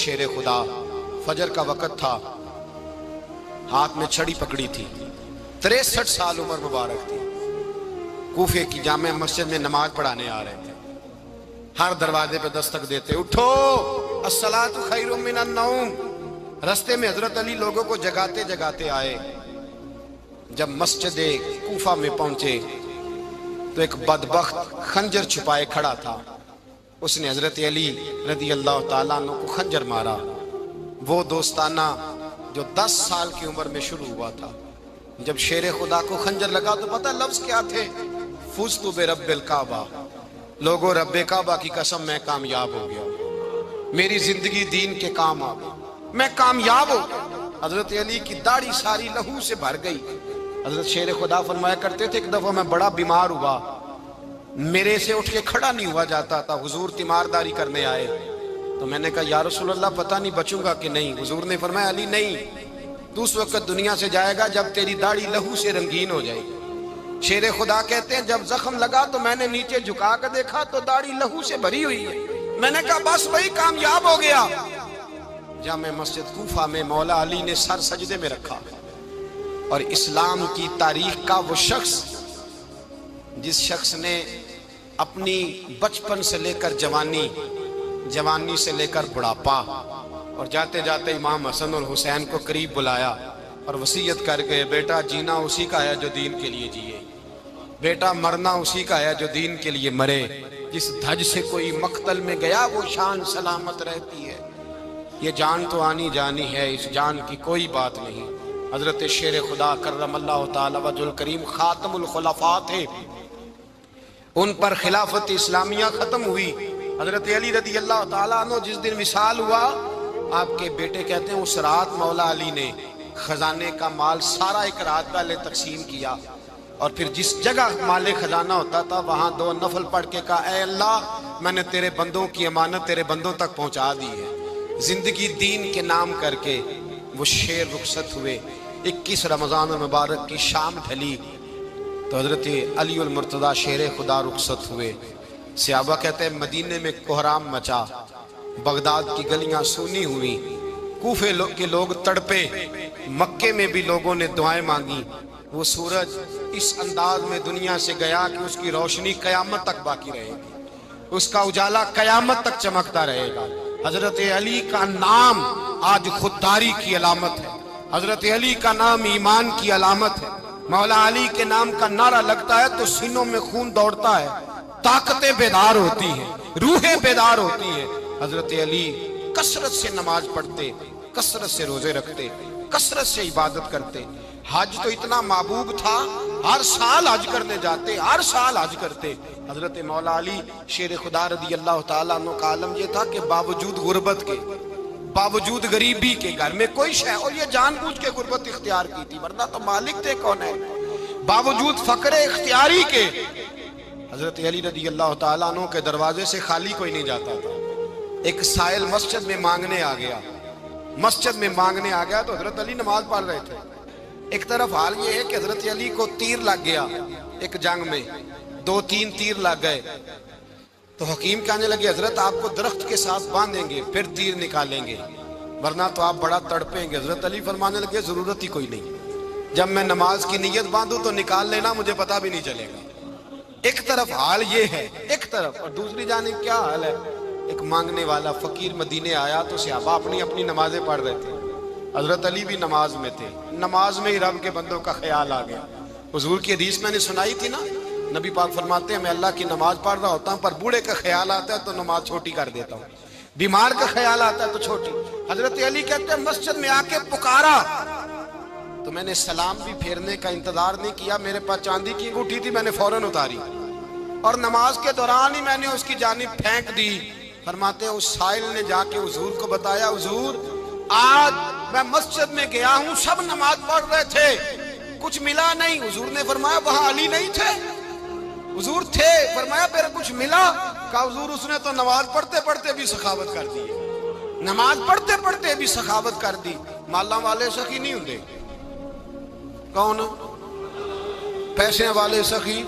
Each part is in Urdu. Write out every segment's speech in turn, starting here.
شیر خدا، فجر کا وقت تھا، ہاتھ میں چھڑی پکڑی تھی، 63 سال عمر مبارک تھی، کوفے کی جامع مسجد میں نماز پڑھانے آ رہے تھے۔ ہر دروازے پہ دستک دیتے، اٹھو الصلاۃ خیر من النوم۔ رستے میں حضرت علی لوگوں کو جگاتے جگاتے آئے۔ جب مسجد کوفہ میں پہنچے تو ایک بدبخت خنجر چھپائے کھڑا تھا، اس نے حضرت علی رضی اللہ تعالیٰ عنہ کو خنجر مارا۔ وہ دوستانہ جو 10 سال کی عمر میں شروع ہوا تھا، جب شیر خدا کو خنجر لگا تو پتہ لفظ کیا تھے؟ فزت برب الکعبہ، لوگوں رب کعبہ کی قسم میں کامیاب ہو گیا، میری زندگی دین کے کام آ گئی، میں کامیاب ہو گیا۔ حضرت علی کی داڑھی ساری لہو سے بھر گئی۔ حضرت شیر خدا فرمایا کرتے تھے، ایک دفعہ میں بڑا بیمار ہوا، میرے سے اٹھ کے کھڑا نہیں ہوا جاتا تھا، حضور تیمارداری کرنے آئے تو میں نے کہا یا رسول اللہ پتہ نہیں بچوں گا کہ نہیں۔ حضور نے فرمایا علی نہیں، تو اس وقت دنیا سے جائے گا جب تیری داڑھی لہو سے رنگین ہو جائے گی۔ شیر خدا کہتے ہیں جب زخم لگا تو میں نے نیچے جھکا کر دیکھا تو داڑھی لہو سے بھری ہوئی ہے، میں نے کہا بس وہی کامیاب ہو گیا۔ جامع مسجد کوفہ میں مولا علی نے سر سجدے میں رکھا، اور اسلام کی تاریخ کا وہ شخص جس شخص نے اپنی بچپن سے لے کر جوانی، جوانی سے لے کر بڑھاپا، اور جاتے جاتے امام حسن اور حسین کو قریب بلایا اور وصیت کر کے بیٹا جینا اسی کا ہے جو دین کے لیے جیے، بیٹا مرنا اسی کا ہے جو دین کے لیے مرے، جس دھج سے کوئی مقتل میں گیا وہ شان سلامت رہتی ہے، یہ جان تو آنی جانی ہے، اس جان کی کوئی بات نہیں۔ حضرت شیر خدا کرم اللہ تعالی وجہ الکریم خاتم الخلفاء تھے، ان پر خلافت اسلامیہ ختم ہوئی۔ حضرت علی رضی اللہ تعالیٰ عنہ جس دن وصال ہوا، آپ کے بیٹے کہتے ہیں اس رات مولا علی نے خزانے کا مال سارا ایک رات پہلے تقسیم کیا، اور پھر جس جگہ مال خزانہ ہوتا تھا وہاں 2 نفل پڑھ کے کہا اے اللہ میں نے تیرے بندوں کی امانت تیرے بندوں تک پہنچا دی ہے۔ زندگی دین کے نام کر کے وہ شیر رخصت ہوئے۔ 21 رمضان المبارک کی شام ڈھلی تو حضرت علی المرتضیٰ شیر خدا رخصت ہوئے۔ صحابہ کہتے ہیں مدینے میں کوہرام مچا، بغداد کی گلیاں سونی ہوئی، کوفے کے لوگ تڑپے، مکے میں بھی لوگوں نے دعائیں مانگی۔ وہ سورج اس انداز میں دنیا سے گیا کہ اس کی روشنی قیامت تک باقی رہے گی، اس کا اجالا قیامت تک چمکتا رہے گا۔ حضرت علی کا نام آج خودداری کی علامت ہے، حضرت علی کا نام ایمان کی علامت ہے۔ مولا علی کے نام کا نعرہ لگتا ہے تو سینوں میں خون دوڑتا ہے، طاقتیں بیدار ہوتی ہیں، روحیں بیدار ہوتی ہیں۔ حضرت علی کثرت سے نماز پڑھتے، کثرت سے روزے رکھتے، کثرت سے عبادت کرتے۔ حج تو اتنا محبوب تھا، ہر سال حج کرنے جاتے، ہر سال حج کرتے۔ حضرت مولا علی شیر خدا رضی اللہ تعالیٰ عنہ کا عالم یہ تھا کہ باوجود غربت کے، باوجود غریبی کے، گھر میں کوئی شے، اور یہ جان بوجھ کے غربت اختیار کی تھی ورنہ تو مالک تھے کون ہے، باوجود فقر اختیاری کے حضرت علی رضی اللہ تعالیٰ عنہ کے دروازے سے خالی کوئی نہیں جاتا تھا۔ ایک سائل مسجد میں مانگنے آ گیا، مسجد میں مانگنے آ گیا تو حضرت علی نماز پڑھ رہے تھے۔ ایک طرف حال یہ ہے کہ حضرت علی کو تیر لگ گیا، ایک جنگ میں 2-3 تیر لگ گئے تو حکیم کہنے لگے حضرت آپ کو درخت کے ساتھ باندھیں گے پھر تیر نکالیں گے ورنہ تو آپ بڑا تڑپیں گے۔ حضرت علی فرمانے لگے ضرورت ہی کوئی نہیں، جب میں نماز کی نیت باندھوں تو نکال لینا، مجھے پتہ بھی نہیں چلے گا۔ ایک طرف حال یہ ہے، ایک طرف، اور دوسری جانب کیا حال ہے؟ ایک مانگنے والا فقیر مدینے آیا تو صحابہ اپنی اپنی نمازیں پڑھ رہے تھے، حضرت علی بھی نماز میں تھے، نماز میں ہی رب کے بندوں کا خیال آ گیا۔ حضور کی حدیث میں نے سنائی تھی نا، نبی پاک فرماتے ہیں میں اللہ کی نماز پڑھ رہا ہوتا ہوں پر بوڑھے کا خیال آتا ہے تو نماز چھوٹی کر دیتا ہوں، بیمار کا خیال آتا ہے تو چھوٹی۔ حضرت علی کہتے ہیں مسجد میں آ کے پکارا تو میں نے سلام بھی پھیرنے کا انتظار نہیں کیا، میرے پاس چاندی کی انگوٹھی تھی، میں نے فوراً اتاری اور نماز کے دوران ہی میں نے اس کی جانب پھینک دی۔ فرماتے ہیں اس سائل نے جا کے حضور کو بتایا حضور آج میں مسجد میں گیا ہوں، سب نماز پڑھ رہے تھے، کچھ ملا نہیں۔ حضور نے فرمایا وہاں علی نہیں تھے؟ حضور تھے۔ فرمایا پھر کچھ ملا؟ کہا حضور اس نے تو نماز پڑھتے پڑھتے بھی سخاوت کر دی، نماز پڑھتے پڑھتے بھی سخاوت کر دی۔ مالاں والے سخی نہیں ہوندے، کون؟ پیسے والے سخی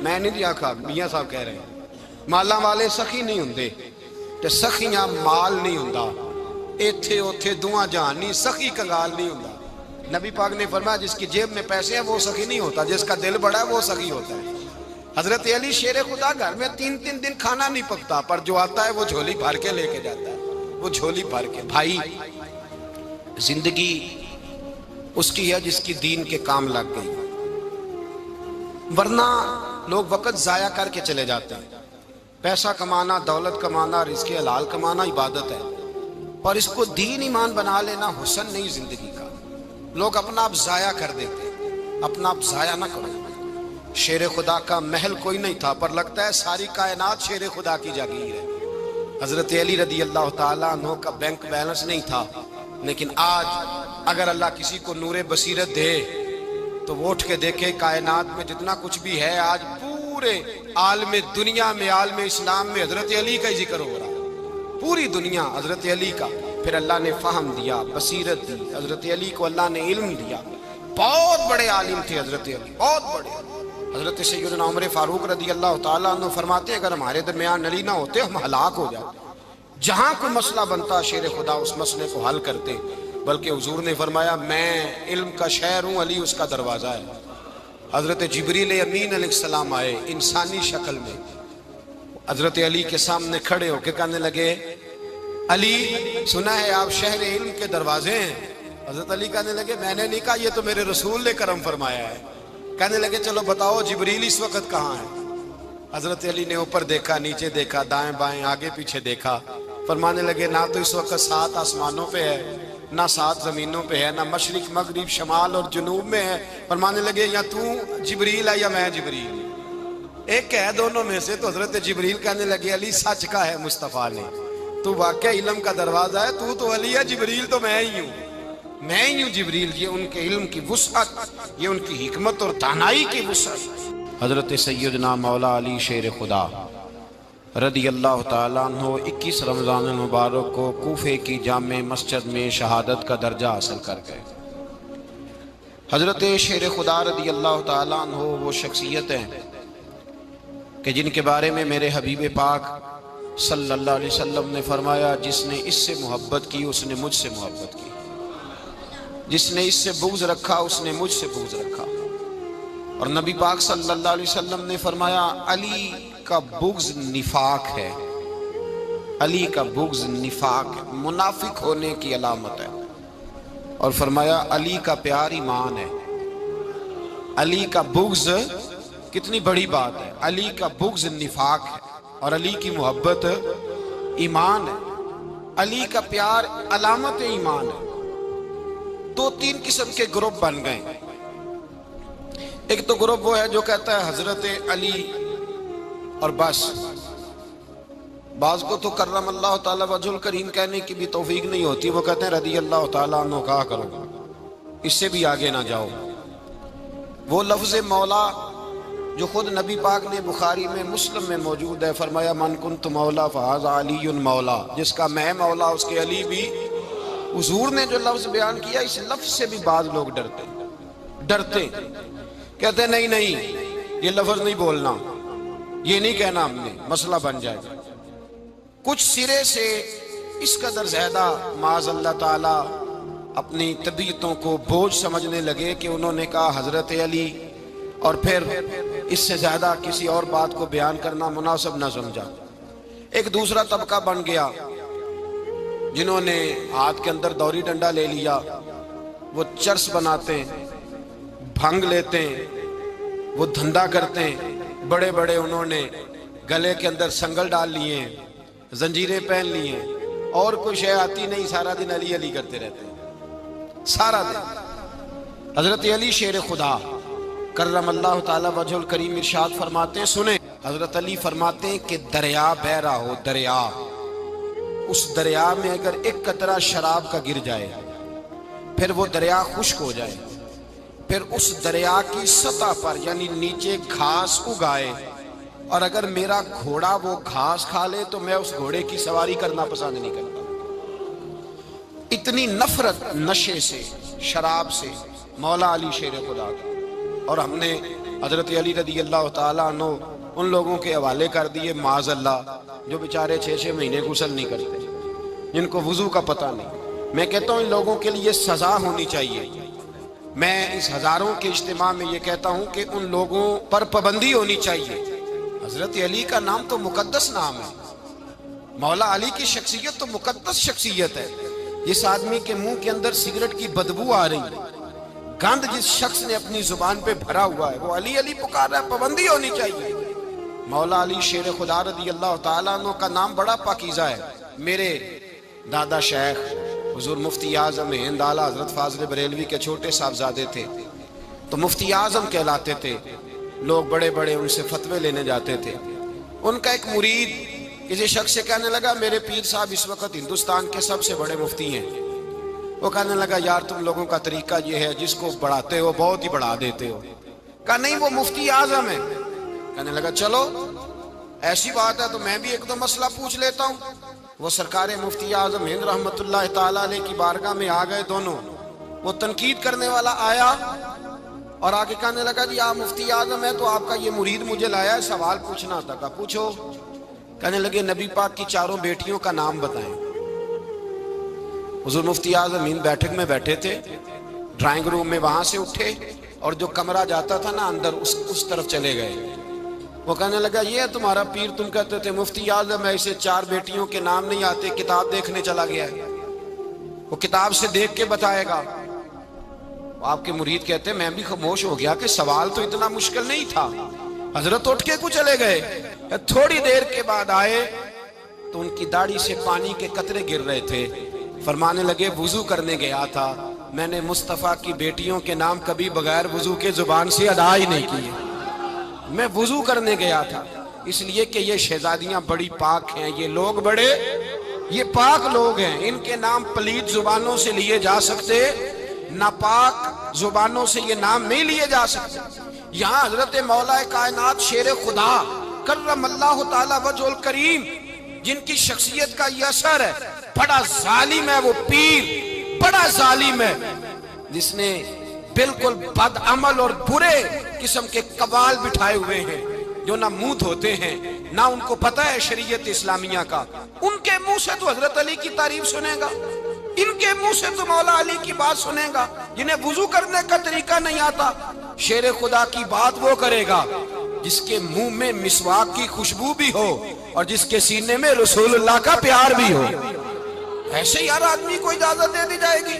میں نہیں دیا کھا، میاں صاحب کہہ رہے ہیں مالاں والے سخی نہیں ہوندے، تے سخیاں مال نہیں ہوندا، ایتھے اوتھے دعا جہان نہیں، سخی کنگال نہیں ہوتا۔ نبی پاک نے فرمایا جس کی جیب میں پیسے ہیں وہ سخی نہیں ہوتا، جس کا دل بڑا ہے وہ سخی ہوتا ہے۔ حضرت علی شیر خدا گھر میں 3 دن کھانا نہیں پکتا، پر جو آتا ہے وہ جھولی بھر کے لے کے جاتا ہے، وہ جھولی بھر کے۔ بھائی زندگی اس کی ہے جس کی دین کے کام لگ گئی، ورنہ لوگ وقت ضائع کر کے چلے جاتے ہیں۔ پیسہ کمانا، دولت کمانا، رزق حلال کمانا عبادت ہے، پر اس کو دین ایمان بنا لینا حسن نہیں زندگی کا۔ لوگ اپنا آپ ضائع کر دیتے، اپنا آپ ضائع نہ کرو۔ شیر خدا کا محل کوئی نہیں تھا، پر لگتا ہے ساری کائنات شیر خدا کی جاگیر ہے۔ حضرت علی رضی اللہ تعالیٰ عنہ کا بینک بیلنس نہیں تھا، لیکن آج اگر اللہ کسی کو نور بصیرت دے تو وہ اٹھ کے دیکھے کائنات میں جتنا کچھ بھی ہے، آج پورے عالم دنیا میں، عالم اسلام میں حضرت علی کا ہی ذکر ہو رہا ہے، پوری دنیا حضرت علی کا۔ پھر اللہ نے فہم دیا، بصیرت دی، حضرت علی کو اللہ نے علم دیا۔ بہت بڑے عالم تھے حضرت علی، بہت بڑے۔ حضرت سیدنا عمر فاروق رضی اللہ تعالیٰ عنہ فرماتے ہیں اگر ہمارے درمیان علی نہ ہوتے ہم ہلاک ہو جاتے۔ جہاں کوئی مسئلہ بنتا شیر خدا اس مسئلے کو حل کرتے، بلکہ حضور نے فرمایا میں علم کا شہر ہوں، علی اس کا دروازہ ہے۔ حضرت جبریل امین علیہ السلام آئے انسانی شکل میں، حضرت علی کے سامنے کھڑے ہو کے کہنے لگے علی سنا ہے آپ شہر علم کے دروازے ہیں۔ حضرت علی کہنے لگے میں نے نہیں کہا، یہ تو میرے رسول نے کرم فرمایا ہے۔ کہنے لگے چلو بتاؤ جبریل اس وقت کہاں ہے؟ حضرت علی نے اوپر دیکھا، نیچے دیکھا، دائیں بائیں، آگے پیچھے دیکھا، فرمانے لگے نہ تو اس وقت 7 آسمانوں پہ ہے، نہ 7 زمینوں پہ ہے، نہ مشرق مغرب شمال اور جنوب میں ہے۔ فرمانے لگے یا تو جبریل ہے یا میں جبریل، ایک ہے دونوں میں سے۔ تو حضرت جبریل کہنے لگے علی سچ کا ہے مصطفیٰ نے، تو واقعہ علم کا دروازہ ہے، تو علی ہے، جبریل تو میں ہی ہوں، میں ہی ہوں جبریل۔ یہ ان کے علم کی وسعت، یہ ان کی حکمت اور دانائی کی وسعت۔ حضرت سیدنا مولا علی شیر خدا رضی اللہ تعالیٰ عنہ 21 رمضان المبارک کو کوفے کی جامع مسجد میں شہادت کا درجہ حاصل کر گئے۔ حضرت شیر خدا رضی اللہ تعالیٰ عنہ وہ شخصیت ہیں کہ جن کے بارے میں میرے حبیب پاک صلی اللہ علیہ وسلم نے فرمایا جس نے اس سے محبت کی اس نے مجھ سے محبت کی، جس نے اس سے بغض رکھا اس نے مجھ سے بغض رکھا۔ اور نبی پاک صلی اللہ علیہ وسلم نے فرمایا علی کا بغض نفاق ہے، علی کا بغض نفاق ہے، منافق ہونے کی علامت ہے۔ اور فرمایا علی کا پیار ایمان ہے، علی کا بغض کتنی بڑی بات ہے، علی کا بغض نفاق ہے اور علی کی محبت ایمان ہے، علی کا پیار علامت ایمان ہے۔ 2-3 قسم کے گروپ بن گئے۔ ایک تو گروپ وہ ہے جو کہتا ہے حضرت علی اور بس، بعض کو تو کرم اللہ تعالیٰ وجہ الکریم کہنے کی بھی توفیق نہیں ہوتی، وہ کہتے ہیں رضی اللہ تعالیٰ عنہ کہا کرو، اس سے بھی آگے نہ جاؤ۔ وہ لفظ مولا جو خود نبی پاک نے بخاری میں مسلم میں موجود ہے، فرمایا من کنت مولا فہذا علی مولا، جس کا میں مولا اس کے علی بھی۔ حضور نے جو لفظ بیان کیا اس لفظ سے بھی بعض لوگ ڈرتے کہتے ہیں نہیں یہ لفظ نہیں بولنا، یہ نہیں کہنا، ہم نے مسئلہ بن جائے گا۔ کچھ سرے سے اس قدر زیادہ معاذ اللہ تعالی اپنی طبیعتوں کو بوجھ سمجھنے لگے کہ انہوں نے کہا حضرت علی، اور پھر اس سے زیادہ کسی اور بات کو بیان کرنا مناسب نہ سمجھا۔ ایک دوسرا طبقہ بن گیا جنہوں نے ہاتھ کے اندر دوری ڈنڈا لے لیا، وہ چرس بناتے ہیں، بھنگ لیتے ہیں، وہ دھندا کرتے ہیں، بڑے بڑے انہوں نے گلے کے اندر سنگل ڈال لیے ہیں، زنجیریں پہن لی ہیں، اور کوئی شے آتی نہیں، سارا دن علی علی کرتے رہتے ہیں سارا دن۔ حضرت علی شیر خدا کرم اللہ تعالی وجہ الکریم ارشاد فرماتے ہیں، سنیں حضرت علی فرماتے ہیں کہ دریا بہ رہا ہو، دریا، اس دریا میں اگر ایک قطرہ شراب کا گر جائے پھر وہ دریا خشک ہو جائے، پھر اس دریا کی سطح پر یعنی نیچے گھاس اگائے، اور اگر میرا گھوڑا وہ گھاس کھا لے تو میں اس گھوڑے کی سواری کرنا پسند نہیں کرتا۔ اتنی نفرت نشے سے، شراب سے مولا علی شیر خدا کا۔ اور ہم نے حضرت علی رضی اللہ تعالیٰ عنہ ان لوگوں کے حوالے کر دیے معاذ اللہ جو بیچارے 6 مہینے غسل نہیں کرتے، جن کو وضو کا پتہ نہیں. میں کہتا ہوں ان لوگوں کے لیے سزا ہونی چاہیے. میں اس ہزاروں کے اجتماع میں یہ کہتا ہوں کہ ان لوگوں پر پابندی ہونی چاہیے. حضرت علی کا نام تو مقدس نام ہے. مولا علی کی شخصیت تو مقدس شخصیت ہے. جس آدمی کے منہ کے اندر سگریٹ کی بدبو آ رہی ہے، گند جس شخص نے اپنی زبان پہ بھرا ہوا ہے، وہ علی علی پکار رہا ہے. پابندی ہونی چاہیے. مولا علی شیر خدا رضی اللہ تعالیٰ عنہ کا نام بڑا پاکیزہ ہے. میرے دادا شیخ حضور مفتی اعظم ہند اعلیٰ حضرت فاضل بریلوی کے چھوٹے صاحبزادے تھے، تو مفتی اعظم کہلاتے تھے. لوگ بڑے بڑے ان سے فتوے لینے جاتے تھے. ان کا ایک مرید کسی شخص سے کہنے لگا میرے پیر صاحب اس وقت ہندوستان کے سب سے بڑے مفتی ہیں. وہ کہنے لگا یار تم لوگوں کا طریقہ یہ ہے، جس کو بڑھاتے ہو بہت ہی بڑھا دیتے ہو. کہا نہیں وہ مفتی اعظم ہے. کہنے لگا چلو ایسی بات ہے تو میں بھی ایک دو مسئلہ پوچھ لیتا ہوں. وہ سرکار مفتی اعظم ہند رحمت اللہ تعالیٰ علیہ کی بارگاہ میں آ گئے دونوں. وہ تنقید کرنے والا آیا اور آگے کہنے لگا جی آپ مفتی اعظم ہے تو آپ کا یہ مرید مجھے لایا ہے، سوال پوچھنا تھا. کہا پوچھو. کہنے لگے نبی پاک کی چاروں بیٹیوں کا نام بتائیں. حضور مفتی اعظم ہند بیٹھک میں بیٹھے تھے، ڈرائنگ روم میں وہاں سے اٹھے اور جو کمرہ جاتا تھا نا اندر اس طرف چلے گئے. وہ کہنے لگا یہ ہے تمہارا پیر، تم کہتے تھے مفتی اعظم ہے، اسے چار بیٹیوں کے نام نہیں آتے، کتاب دیکھنے چلا گیا ہے، وہ کتاب سے دیکھ کے بتائے گا. آپ کے مرید کہتے ہیں میں بھی خاموش ہو گیا کہ سوال تو اتنا مشکل نہیں تھا. حضرت اٹھ کے کو چلے گئے. تھوڑی دیر کے بعد آئے تو ان کی داڑھی سے پانی کے قطرے گر رہے تھے. فرمانے لگے وضو کرنے گیا تھا، میں نے مصطفیٰ کی بیٹیوں کے نام کبھی بغیر وضو کے زبان سے ادا ہی نہیں کیے. میں وضو کرنے گیا تھا اس لیے کہ یہ شہزادیاں بڑی پاک ہیں، یہ لوگ بڑے یہ پاک لوگ ہیں، ان کے نام پلید زبانوں سے لیے جا سکتے، ناپاک زبانوں سے یہ نام نہیں لیے جا سکتے. یہاں حضرت مولا کائنات شیر خدا کرم اللہ تعالی وجہ الکریم جن کی شخصیت کا یہ اثر ہے، بڑا ظالم ہے وہ پیر، بڑا ظالم ہے جس نے بالکل بد عمل اور برے قسم کے قبال بٹھائے ہوئے ہیں، جو نہ منہ دھوتے ہیں نہ ان کو پتہ ہے شریعت اسلامیہ کا. ان کے منہ سے تو حضرت علی کی تعریف سنے گا، ان کے منہ سے تو مولا علی کی بات سنے گا. جنہیں وضو کرنے کا طریقہ نہیں آتا، شیر خدا کی بات وہ کرے گا جس کے منہ میں مسواک کی خوشبو بھی ہو اور جس کے سینے میں رسول اللہ کا پیار بھی ہو. ایسے یار آدمی کو اجازت دے دی جائے گی؟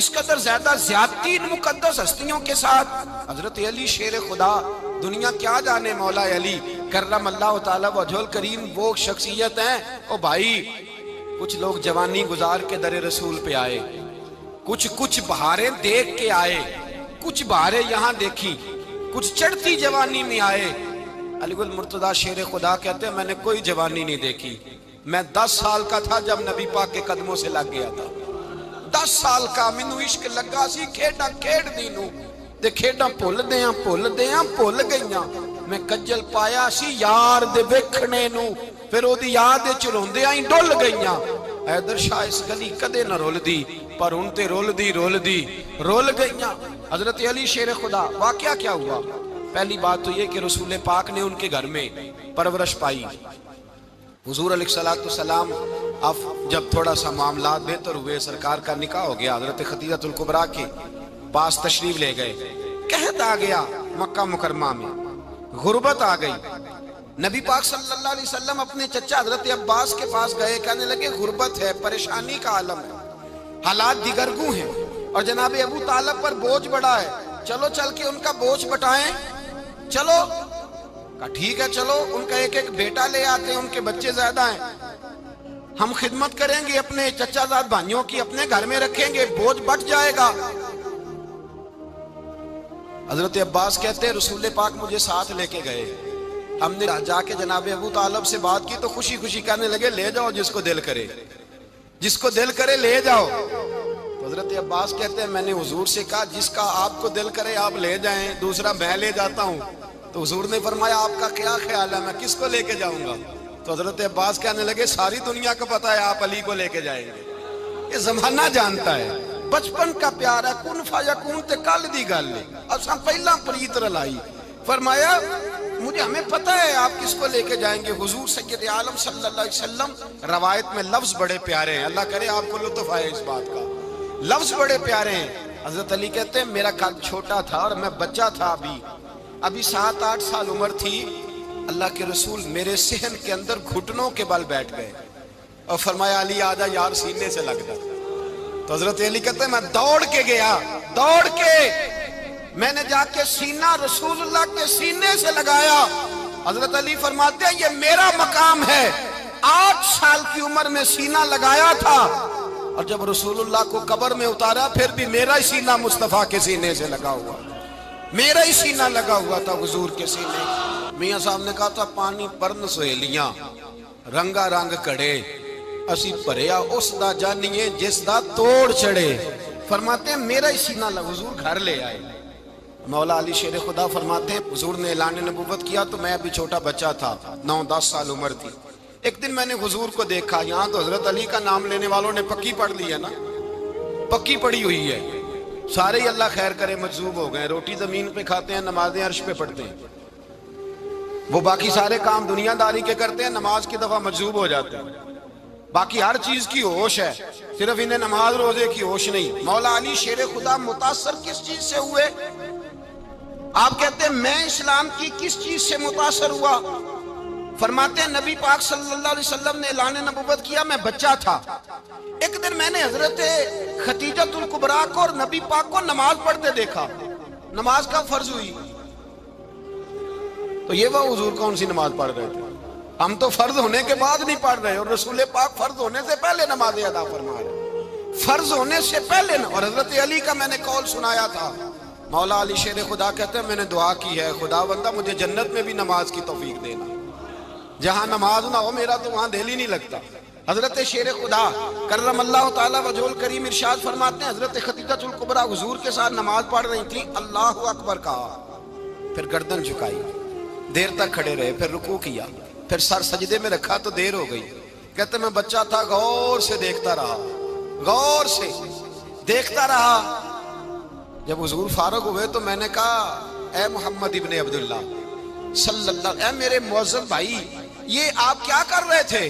اس قدر زیادہ زیادتی ان مقدس ہستیوں کے ساتھ. حضرت علی شیر خدا، دنیا کیا جانے مولا علی کرم اللہ تعالی وجہ الکریم وہ شخصیت ہیں. او بھائی کچھ لوگ جوانی گزار کے در رسول پہ آئے، کچھ بہاریں دیکھ کے آئے، کچھ بہاریں یہاں دیکھی، کچھ چڑھتی جوانی میں آئے. علی گل مرتضیٰ شیر خدا کہتے ہیں میں نے کوئی جوانی نہیں دیکھی. میں 10 سال کا تھا جب نبی پاک کے قدموں سے لگ گیا تھا. 10 سال کا مینوں عشق لگا سی، کھیڈاں کھیڈ دی نوں تے کھیڈاں بھول گئیاں. میں کجل پایا سی یار دے ویکھنے نوں، پھر او دی یاد وچ روندیاں ہی ڈل گئیاں. حیدر شاہ اس گلی کدے نہ رول دی، پر ہن تے رول دی رول گئیاں. حضرت علی شیر خدا، واقعہ کیا ہوا؟ پہلی بات تو یہ کہ رسول پاک نے ان کے گھر میں پرورش پائی. حضور علیہ السلام اب جب تھوڑا سا معاملات بہتر ہوئے، سرکار کا نکاح ہو گیا، حضرت خدیجہ الکبریٰ کے پاس تشریف لے گئے. قحط آ گیا مکہ مکرمہ میں، غربت آ گئی. نبی پاک صلی اللہ علیہ وسلم اپنے چچا حضرت عباس کے پاس گئے، کہنے لگے غربت ہے، پریشانی کا عالم ہے، حالات دیگرگوں ہیں اور جناب ابو طالب پر بوجھ بڑا ہے، چلو چل کے ان کا بوجھ بٹائیں. چلو کہا ٹھیک ہے چلو، ان کا ایک بیٹا لے آتے ہیں، ان کے بچے زیادہ ہیں، ہم خدمت کریں گے اپنے چچا زاد بھائیوں کی، اپنے گھر میں رکھیں گے، بوجھ بٹ جائے گا. حضرت عباس کہتے ہیں رسول پاک مجھے ساتھ لے کے گئے. ہم نے جا کے جناب ابو طالب سے بات کی تو خوشی خوشی کہنے لگے لے جاؤ جس کو دل کرے لے جاؤ. تو حضرت عباس کہتے ہیں میں نے حضور سے کہا جس کا آپ کو دل کرے آپ لے جائیں، دوسرا میں لے جاتا ہوں. تو حضور نے فرمایا آپ کا کیا خیال ہے، میں کس کو لے کے جاؤں گا؟ تو حضرت عباس کہنے لگے ساری دنیا کو پتا ہے آپ علی کو لے کے جائیں گے، یہ زمانہ جانتا ہے، بچپن کا پیار ہے، کن فیکون تے کل دی گل ہے، اساں پہلا پریت رلائی. فرمایا مجھے کہ ہمیں پتہ ہے آپ کس کو لے کے جائیں گے، حضور سید عالم صلی اللہ علیہ وسلم۔ روایت میں لفظ بڑے پیارے ہیں، اللہ کرے آپ کو لطف آئے اس بات کا، لفظ بڑے پیارے ہیں۔ حضرت علی کہتے ہیں میرا قد چھوٹا تھا اور میں بچہ تھا، ابھی 7-8 سال عمر تھی، اللہ کے رسول میرے صحن کے اندر گھٹنوں کے بل بیٹھ گئے اور فرمایا علی آجا یار سینے سے لگ جا۔ تو حضرت علی کہتے ہیں میں دوڑ کے گیا، دوڑ کے میں نے جا کے سینہ رسول اللہ کے سینے سے لگایا۔ حضرت علی فرماتے ہیں یہ میرا مقام ہے، 8 سال کی عمر میں سینہ لگایا تھا، اور جب رسول اللہ کو قبر میں اتارا پھر بھی میرا ہی سینہ مصطفیٰ کے سینے سے لگا ہوا، میرا ہی سینہ لگا ہوا تھا حضور کے سینے۔ میاں صاحب نے کہا تھا پانی پرن سہیلیاں رنگا رنگ کڑے، اسی پریا اس دا جانیے جس دا توڑ چڑھے۔ فرماتے ہیں میرا ہی سینہ لگا، حضور گھر لے آئے۔ مولا علی شیر خدا فرماتے ہیں حضور نے اعلان نبوت کیا تو میں ابھی چھوٹا بچہ تھا، 9-10 سال عمر تھی۔ ایک دن میں نے حضور کو دیکھا، یہاں تو حضرت علی کا نام لینے والوں نے پکی پڑھ لی ہے نا، پکی پڑھی ہوئی ہے، سارے ہی اللہ خیر کرے مجذوب ہو گئے، روٹی زمین پہ کھاتے ہیں، نمازیں عرش پہ پڑھتے ہیں، وہ باقی سارے کام دنیا داری کے کرتے ہیں، نماز کی دفعہ مجذوب ہو جاتے ہیں، باقی ہر چیز کی ہوش ہے، صرف انہیں نماز روزے کی ہوش نہیں۔ مولا علی شیر خدا متاثر کس چیز سے ہوئے؟ آپ کہتے ہیں میں اسلام کی کس چیز سے متاثر ہوا؟ فرماتے ہیں نبی پاک صلی اللہ علیہ وسلم نے اعلان نبوت کیا، میں بچہ تھا، ایک دن میں نے حضرت خدیجہ الکبریٰ کو اور نبی پاک کو نماز پڑھتے دیکھا۔ نماز کا فرض ہوئی تو یہ وہ حضور کون سی نماز پڑھ رہے تھے؟ ہم تو فرض ہونے کے بعد نہیں پڑھ رہے، اور رسول پاک فرض ہونے سے پہلے نماز ادا فرما رہے، فرض ہونے سے پہلے۔ اور حضرت علی کا میں نے قول سنایا تھا، مولا علی شیر خدا کہتے ہیں میں نے دعا کی ہے خدا بندہ مجھے جنت میں بھی نماز کی توفیق دینا، جہاں نماز نہ ہو میرا تو وہاں دل ہی نہیں لگتا۔ حضرت شیر خدا کرم اللہ تعالیٰ وجہہ الکریم ارشاد فرماتے ہیں حضرت خدیجہ الکبریٰ حضور کے ساتھ نماز پڑھ رہی تھیں، اللہ اکبر کہا، پھر گردن جھکائی، دیر تک کھڑے رہے، پھر رکوع کیا، پھر سر سجدے میں رکھا تو دیر ہو گئی۔ کہتے میں بچہ تھا، غور سے دیکھتا رہا، غور سے دیکھتا رہا۔ جب حضور فارغ ہوئے تو میں نے کہا اے محمد ابن عبداللہ صلی اللہ، اے میرے معزز بھائی یہ آپ کیا کر رہے تھے؟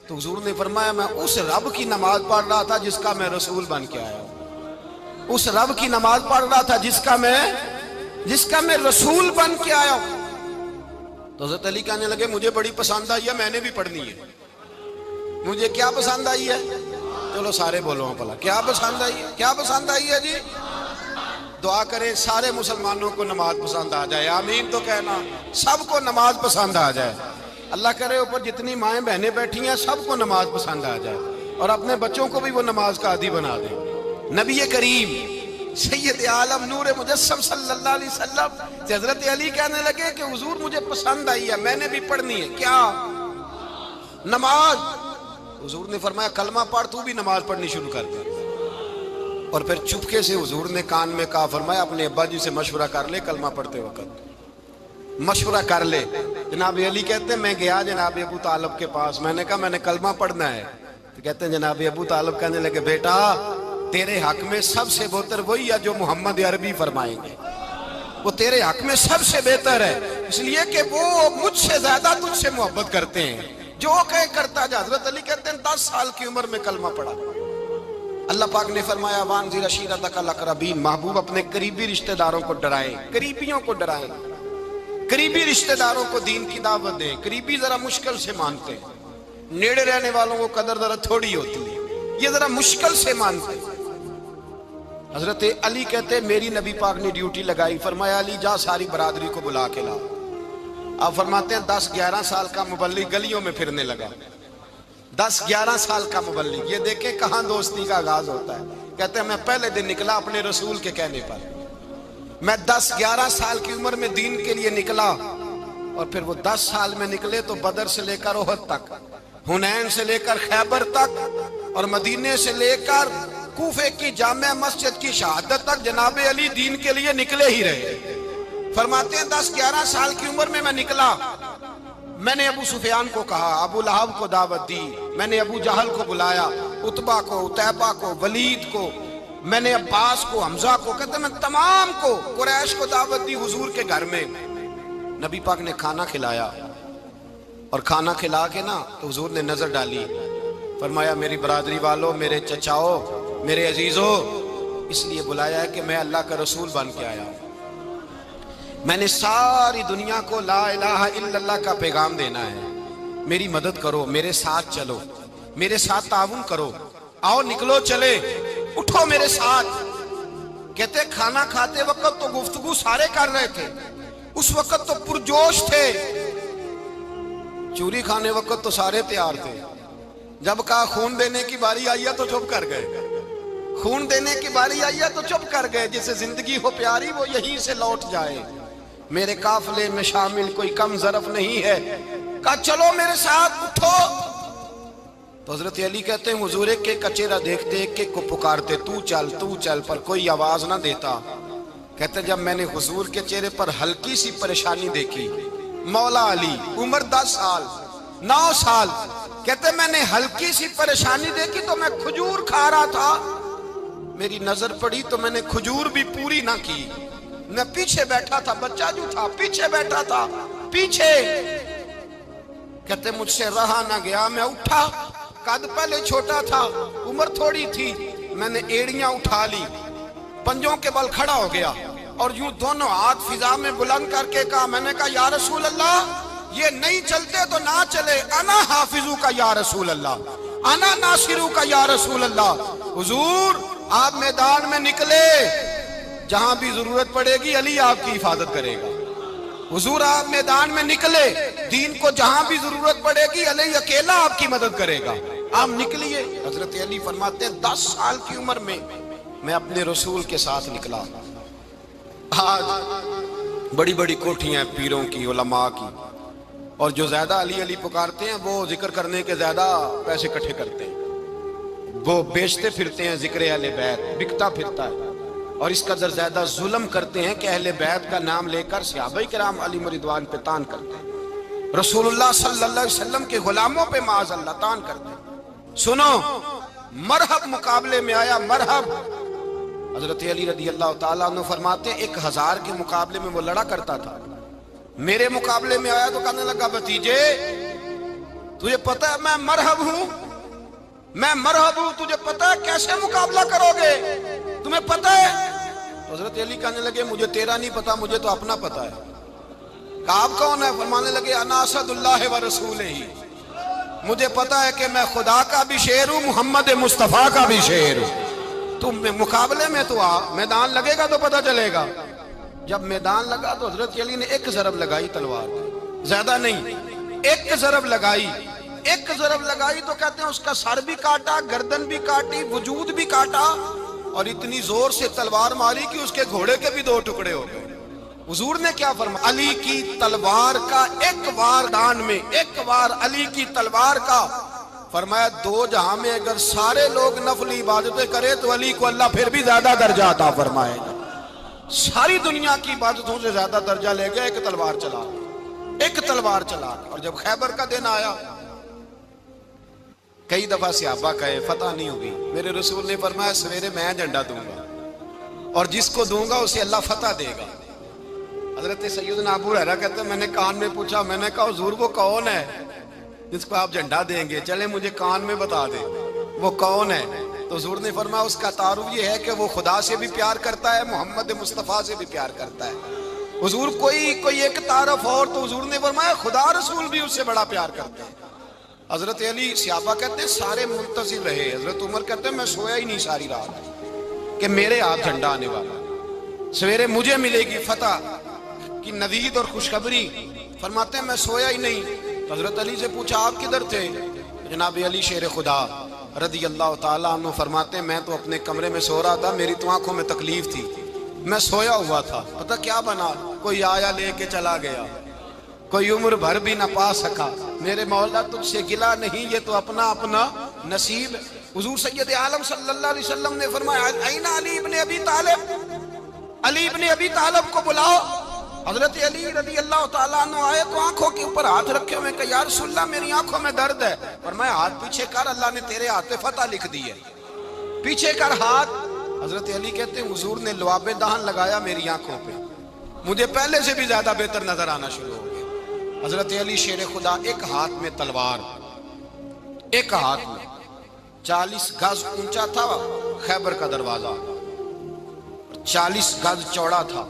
تو حضور نے فرمایا میں اس رب کی نماز پڑھ رہا تھا جس کا میں رسول بن کے آیا ہوں، اس رب کی نماز پڑھ رہا تھا جس کا میں رسول بن کے آیا ہوں۔ تو حضرت علی کہنے لگے مجھے بڑی پسند آئی ہے، میں نے بھی پڑھنی ہے۔ مجھے کیا پسند آئی ہے؟ چلو سارے بولو پلا، کیا پسند آئی ہے؟ کیا پسند آئی ہے جی؟ دعا کریں سارے مسلمانوں کو نماز پسند آ جائے، آمین تو کہنا، سب کو نماز پسند آ جائے۔ اللہ کرے اوپر جتنی مائیں بہنیں بیٹھی ہیں سب کو نماز پسند آ جائے، اور اپنے بچوں کو بھی وہ نماز کا عادی بنا دیں۔ نبی کریم سید عالم نور مجسم صلی اللہ علیہ وسلم سے حضرت علی کہنے لگے کہ حضور مجھے پسند آئی ہے، میں نے بھی پڑھنی ہے۔ کیا؟ نماز۔ حضور نے فرمایا کلمہ پڑھ، تو بھی نماز پڑھنی شروع کر دے۔ اور پھر چپکے سے حضور نے کان میں کہا، فرمایا اپنے ابا جی سے مشورہ کر لے، کلمہ پڑھتے وقت مشورہ کر لے۔ جناب علی کہتے ہیں میں گیا جناب ابو طالب کے پاس، میں نے کہا میں نے کلمہ پڑھنا ہے، تو کہتے ہیں جناب ابو طالب کہنے لگے بیٹا تیرے حق میں سب سے بہتر وہی ہے جو محمد عربی فرمائیں گے، وہ تیرے حق میں سب سے بہتر ہے، اس لیے کہ وہ مجھ سے زیادہ تجھ سے محبت کرتے ہیں، جو کہے کرتا جا۔ حضرت علی کہتے ہیں 10 سال کی عمر میں کلمہ پڑھا۔ اللہ پاک نے فرمایا وانذر عشیرتک الاقربین، محبوب اپنے قریبی رشتہ داروں کو ڈرائیں، قریبیوں کو ڈرائیں، قریبی رشتہ داروں کو دین کی دعوت دیں۔ قریبی ذرا مشکل سے مانتے ہیں، نیڑے رہنے والوں کو قدر ذرا تھوڑی ہوتی ہے، یہ ذرا مشکل سے مانتے ہیں۔ حضرت علی کہتے ہیں میری نبی پاک نے ڈیوٹی لگائی، فرمایا علی جا ساری برادری کو بلا کے لا۔ آپ فرماتے ہیں 10-11 سال کا مبلغ گلیوں میں پھرنے لگا، 10-11 سال کا مبلغ، یہ دیکھیں کہاں دوستی کا آغاز ہوتا ہے۔ کہتے ہیں میں پہلے دن نکلا اپنے رسول کے کہنے پر، میں 10-11 سال کی عمر میں دین کے لیے نکلا، اور پھر وہ 10 سال میں نکلے تو بدر سے لے کر احد تک، حنین سے لے کر خیبر تک، اور مدینے سے لے کر کوفے کی جامع مسجد کی شہادت تک جناب علی دین کے لیے نکلے ہی رہے۔ فرماتے ہیں 10-11 سال کی عمر میں نکلا، میں نے ابو سفیان کو کہا، ابو لہب کو دعوت دی، میں نے ابو جہل کو بلایا، عتبہ کو، عتیبہ کو، ولید کو، میں نے عباس کو، حمزہ کو، کہتے میں تمام کو، قریش کو دعوت دی حضور کے گھر میں۔ نبی پاک نے کھانا کھلایا اور کھانا کھلا کے نا تو حضور نے نظر ڈالی، فرمایا میری برادری والوں، میرے چچاؤ، میرے عزیزوں، اس لیے بلایا ہے کہ میں اللہ کا رسول بن کے آیا ہوں، میں نے ساری دنیا کو لا الہ الا اللہ کا پیغام دینا ہے، میری مدد کرو، میرے ساتھ چلو، میرے ساتھ تعاون کرو، آؤ نکلو چلے، اٹھو میرے ساتھ۔ کہتے کھانا کھاتے وقت تو گفتگو سارے کر رہے تھے، اس وقت تو پرجوش تھے، چوری کھانے وقت تو سارے تیار تھے، جب کہا خون دینے کی باری آئی ہے تو چپ کر گئے، خون دینے کی باری آئی ہے تو چپ کر گئے، جسے زندگی ہو پیاری وہ یہیں سے لوٹ جائے، میرے قافلے میں شامل کوئی کم ظرف نہیں ہے، کہا چلو میرے ساتھ اٹھو۔ تو حضرت علی کہتے ہیں حضور ایک کا چہرہ دیکھتے ایک ایک کو پکارتے، تو چل، پر کوئی آواز نہ دیتا۔ کہتے ہیں جب میں نے حضور کے چہرے پر ہلکی سی پریشانی دیکھی، مولا علی عمر 10 سال 9 سال، کہتے ہیں میں نے ہلکی سی پریشانی دیکھی تو میں کھجور کھا رہا تھا، میری نظر پڑی تو میں نے کھجور بھی پوری نہ کی، میں پیچھے بیٹھا تھا، بچہ جو تھا پیچھے بیٹھا تھا، پیچھے۔ کہتے مجھ سے رہا نہ گیا، میں اٹھا، قد پہلے چھوٹا تھا، عمر تھوڑی تھی، میں نے ایڑیاں اٹھا لی، پنجوں کے بل کھڑا ہو گیا اور یوں دونوں ہاتھ فضا میں بلند کر کے کہا، میں نے کہا یا رسول اللہ یہ نہیں چلتے تو نہ چلے، انا حافظو کا یا رسول اللہ، انا ناصرو کا یا رسول اللہ۔ حضور آپ میدان میں نکلے، جہاں بھی ضرورت پڑے گی علی آپ کی حفاظت کرے گا، حضور آپ میدان میں نکلے، دین کو جہاں بھی ضرورت پڑے گی علی اکیلا آپ کی مدد کرے گا، آپ نکلیے۔ حضرت علی فرماتے ہیں 10 سال کی عمر میں میں اپنے رسول کے ساتھ نکلا۔ آج بڑی بڑی کوٹھیاں پیروں کی، علماء کی، اور جو زیادہ علی علی پکارتے ہیں وہ ذکر کرنے کے زیادہ پیسے اکٹھے کرتے ہیں، وہ بیچتے پھرتے ہیں ذکر اہل بیت، بکتا پھرتا ہے، اور اس قدر زیادہ ظلم کرتے ہیں کہ اہل بیت کا نام لے کر صحابہ کرام علی رضوان پہ تان کرتے ہیں، رسول اللہ صلی اللہ علیہ وسلم کے غلاموں پہ معاذ اللہ تان کرتے ہیں۔ سنو، مرحب مقابلے میں آیا، مرحب۔ حضرت علی رضی اللہ تعالیٰ عنہ فرماتے ہیں 1000 کے مقابلے میں وہ لڑا کرتا تھا، میرے مقابلے میں آیا تو کہنے لگا بھتیجے تجھے پتہ ہے میں مرحب ہوں، میں مرحب ہوں، تجھے پتہ ہے کیسے مقابلہ کرو گے، تمہیں پتہ ہے؟ حضرت علی کہنے لگے مجھے تیرا نہیں پتا، مجھے تو اپنا پتہ ہے۔ کہا آپ کون ہے؟ فرمانے لگے انا اسد اللہ و رسولہ، مجھے پتا ہے کہ میں خدا کا بھی شیر ہوں، محمد مصطفیٰ کا بھی شیر ہوں، تم مقابلے میں تو آ، میدان لگے گا تو پتہ چلے گا۔ جب میدان لگا تو حضرت علی نے ایک ضرب لگائی تلوار کی، زیادہ نہیں، ایک ضرب لگائی، ایک ضرب لگائی تو کہتے ہیں اس کا سر بھی کاٹا، گردن بھی کاٹی، وجود بھی کاٹا، اور اتنی زور سے تلوار ماری کہ اس کے گھوڑے کے بھی 2 ٹکڑے ہو گئے۔ حضور نے کیا فرمایا؟ علی کی تلوار کا ایک وار دان میں، ایک وار علی کی تلوار کا، فرمایا 2 جہاں میں اگر سارے لوگ نفلی عبادتیں کرے تو علی کو اللہ پھر بھی زیادہ درجہ عطا فرمائے گا، ساری دنیا کی عبادتوں سے زیادہ درجہ لے گیا ایک تلوار چلا، ایک تلوار چلا۔ اور جب خیبر کا دن آیا، کئی دفعہ صحابہ کہے فتح نہیں ہوگی، میرے رسول نے فرمایا سویرے میں جھنڈا دوں گا اور جس کو دوں گا اسے اللہ فتح دے گا۔ حضرت سیدنا ابو ہریرہ کہتے ہیں میں نے کان میں پوچھا، میں نے کہا حضور وہ کون ہے جس کو آپ جھنڈا دیں گے؟ چلے مجھے کان میں بتا دیں وہ کون ہے۔ تو حضور نے فرمایا اس کا تعارف یہ ہے کہ وہ خدا سے بھی پیار کرتا ہے، محمد مصطفیٰ سے بھی پیار کرتا ہے۔ حضور کوئی ایک تعارف اور، تو حضور نے فرمایا خدا رسول بھی اس سے بڑا پیار کرتا ہے۔ حضرت علی صحابہ کہتے ہیں سارے منتظر رہے، حضرت عمر کہتے ہیں میں سویا ہی نہیں ساری رات کہ میرے ہاتھ جھنڈا آنے والا، سویرے مجھے ملے گی فتح کی نوید اور خوشخبری۔ فرماتے ہیں میں سویا ہی نہیں۔ تو حضرت علی سے پوچھا آپ کدھر تھے؟ جناب علی شیر خدا رضی اللہ تعالیٰ عنہ فرماتے ہیں میں تو اپنے کمرے میں سو رہا تھا، میری تو آنکھوں میں تکلیف تھی، میں سویا ہوا تھا، پتہ کیا بنا، کوئی آیا لے کے چلا گیا، کوئی عمر بھر بھی نہ پا سکا، میرے مولا تجھ سے گلا نہیں، یہ تو اپنا اپنا نصیب ہے۔ حضور سید عالم صلی اللہ علیہ وسلم نے فرمایا این علی ابن ابی طالب، علی ابن ابی طالب کو بلاؤ۔ حضرت علی رضی اللہ تعالیٰ عنہ آئے تو آنکھوں کے اوپر ہاتھ رکھے ہوئے کہ یا رسول اللہ میری آنکھوں میں درد ہے، فرمایا ہاتھ پیچھے کر، اللہ نے تیرے ہاتھ پہ فتح لکھ دی ہے، پیچھے کر ہاتھ۔ حضرت علی کہتے ہیں حضور نے لعاب دہن لگایا میری آنکھوں پہ، مجھے پہلے سے بھی زیادہ بہتر نظر آنا شروع ہو گیا۔ حضرت علی شیر خدا، ایک ہاتھ میں تلوار، ایک ہاتھ میں 40 گز اونچا تھا خیبر کا دروازہ، 40 گز چوڑا تھا۔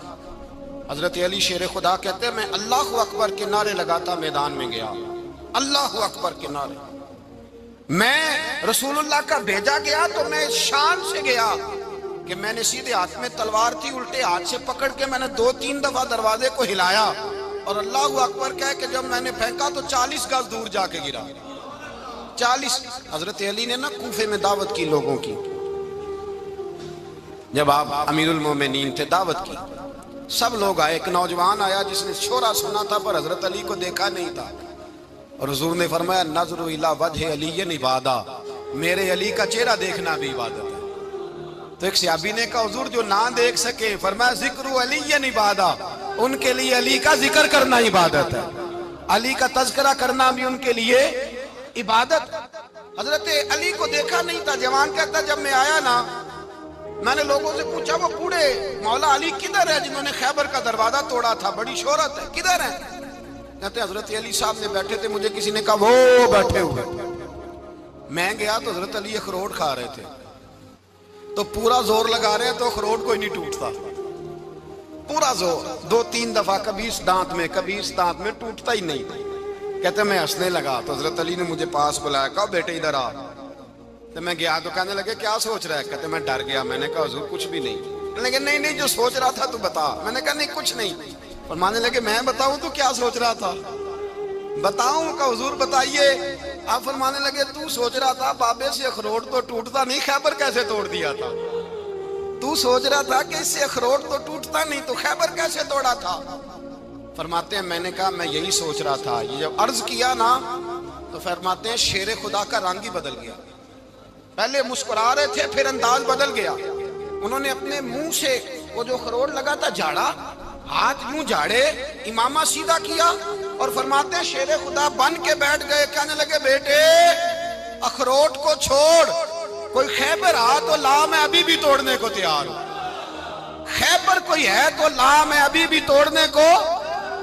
حضرت علی شیر خدا کہتے ہیں میں اللہ اکبر کے نعرے لگاتا میدان میں گیا، اللہ اکبر کے نعرے۔ میں رسول اللہ کا بھیجا گیا تو میں شان سے گیا کہ میں نے سیدھے ہاتھ میں تلوار تھی، الٹے ہاتھ سے پکڑ کے میں نے 2-3 دفعہ دروازے کو ہلایا اور اللہ اکبر کہہ کہ جب میں نے پھینکا تو 40 گز دور جا کے گرا۔ 40۔ حضرت علی نے نا کوفے میں دعوت کی لوگوں کی، جب آپ امیر المومنین تھے، دعوت کی، سب لوگ آئے۔ ایک نوجوان آیا جس نے شورا سنا تھا پر حضرت علی کو دیکھا نہیں تھا، اور حضور نے فرمایا نظر الی وجہ علی عبادہ، میرے علی کا چہرہ دیکھنا بھی عبادت ہے۔ تو ایک صحابی نے کہا حضور جو نہ دیکھ سکے، فرمایا ذکر علی عبادہ، ان کے لیے علی کا ذکر کرنا عبادت ہے، علی کا تذکرہ کرنا بھی ان کے لیے عبادت۔ حضرت علی کو دیکھا نہیں تھا۔ جوان کہتا جب میں آیا نا، میں نے لوگوں سے پوچھا وہ بوڑھے مولا علی کدھر ہے جنہوں نے خیبر کا دروازہ توڑا تھا، بڑی شہرت ہے، کدھر ہے؟ کہتے حضرت علی صاحب نے بیٹھے تھے، مجھے کسی نے کہا وہ بیٹھے ہوئے۔ میں گیا تو حضرت علی اخروٹ کھا رہے تھے، تو پورا زور لگا رہے ہیں تو اخروٹ کوئی نہیں ٹوٹتا، پورا زور 2-3 دفعہ، کبھی اس دانت میں کبھی اس دانت میں، ٹوٹتا ہی نہیں۔ کہتے میں ہنسنے لگا تو حضرت علی نے مجھے پاس بلایا، کہا بیٹے ادھر آ۔ تو میں گیا تو کہنے لگے کیا سوچ رہا ہے؟ کہتے میں ڈر گیا۔ میں نے کہا حضور کچھ بھی نہیں۔ لیکن نہیں جو سوچ رہا تھا تو بتا۔ میں نے کہا نہیں کچھ نہیں۔ فرمانے لگے میں بتاؤں تو کیا سوچ رہا تھا؟ بتاؤں؟ کہ حضور بتائیے۔ آپ فرمانے لگے تو سوچ رہا تھا بابے سے اخروٹ تو ٹوٹتا نہیں، خیبر کیسے توڑ دیا تھا؟ تو سوچ رہا تھا کہ اس سے اخروٹ تو ٹوٹتا نہیں تو خیبر کیسے توڑا تھا؟ فرماتے ہیں میں نے کہا میں یہی سوچ رہا تھا۔ یہ جب عرض کیا نا تو فرماتے ہیں شیر خدا کا رنگ ہی بدل گیا، پہلے مسکرا رہے تھے پھر انداز بدل گیا۔ انہوں نے اپنے منہ سے وہ جو خروٹ لگا تھا جھاڑا، ہاتھ یوں جھاڑے، امامہ سیدھا کیا اور فرماتے ہیں شیر خدا بن کے بیٹھ گئے۔ کہنے لگے بیٹے اخروٹ کو چھوڑ، کوئی خیبر آ تو لا، میں ابھی بھی توڑنے کو تیار ہوں۔ خیبر کوئی ہے تو لا، میں ابھی بھی توڑنے کو۔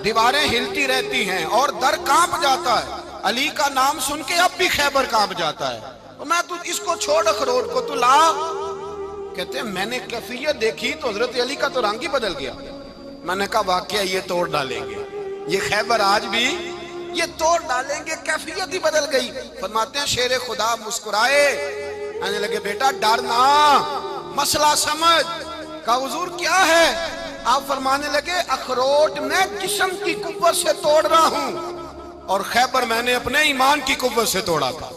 دیواریں ہلتی رہتی ہیں اور در کانپ جاتا ہے، علی کا نام سن کے اب بھی خیبر کانپ جاتا ہے۔ میں تو اس کو چھوڑ اخروٹ کو تو لا۔ کہتے ہیں میں نے کیفیت دیکھی تو حضرت علی کا تو رنگ ہی بدل گیا۔ میں نے کہا واقعہ یہ توڑ ڈالیں گے، یہ خیبر آج بھی یہ توڑ ڈالیں گے، کیفیت ہی بدل گئی۔ فرماتے ہیں شیر خدا مسکرائے، کہنے لگے بیٹا ڈرنا، مسئلہ سمجھ۔ کہا حضور کیا ہے؟ آپ فرمانے لگے اخروٹ میں جسم کی قوت سے توڑ رہا ہوں اور خیبر میں نے اپنے ایمان کی قوت سے توڑا تھا۔